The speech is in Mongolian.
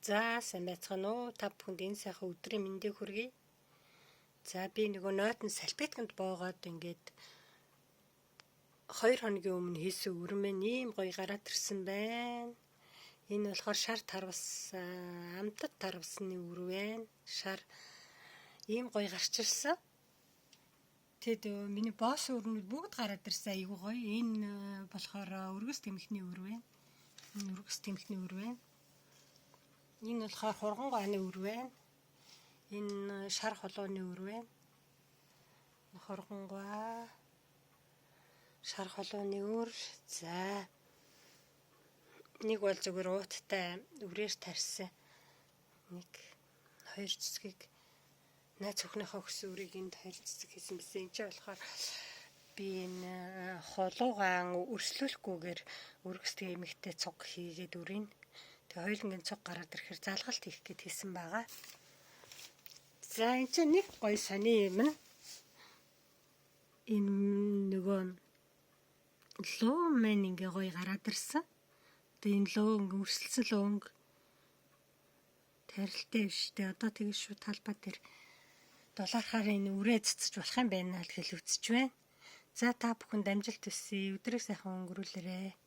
За сайн байцгаана уу? Та бүхэнд энэ сайхан өдрийн мэндийг хүргэе. За би нөгөө нойтон салфетканд боогоод ингээд 2 хоногийн өмнө хийсэн үрмэн ийм гоё гараад ирсэн байна. Энэ болохоор шар тарвсан, амтад тарвсны үр байна. Шар ийм гоё гарч ирсэн. Тэгэд миний босс үрнүүд бүгд гараад ирсэн. Айгуу гоё. Энэ болохоор өргөс тэмхний үр байна. Энэ өргөс тэмхний үр байна. Энэ болохоор хурган гоаны үр байна. Энэ шар холооны үр байна. Хурган гоо, шар холооны үр. За. Нэг бол зүгээр ууттай үрээр тарьсан. Нэг 2 цэцгийг найз өхнийхөө өгсөн үрийг энд 2 цэцэг хийсэн байсан. Энд чинь болохоор би энэ холуугаан өрслүүлэхгүйгээр өргөстэй эмэгтэй цуг хийгээд үрийн. Тэгээ хоёулангийн цуг гараад ирэхээр залгалт хийх гээд хийсэн байгаа. За энэ чинь нэг гоё сони юм. Энэ нөгөө луу мэн ингээ гоё гараад ирсэн. Тэгээ энэ луу ингээ өрсөлдсөн луунг тарилтай биш үү? Одоо тэгэж шүү талбай дээр дулаархаар энэ үрээ цэцэж болох юм байна л гэж үзэж байна. За та бүхэнд амжилт хүсье. Өдрийг сайхан өнгөрүүлээрэй.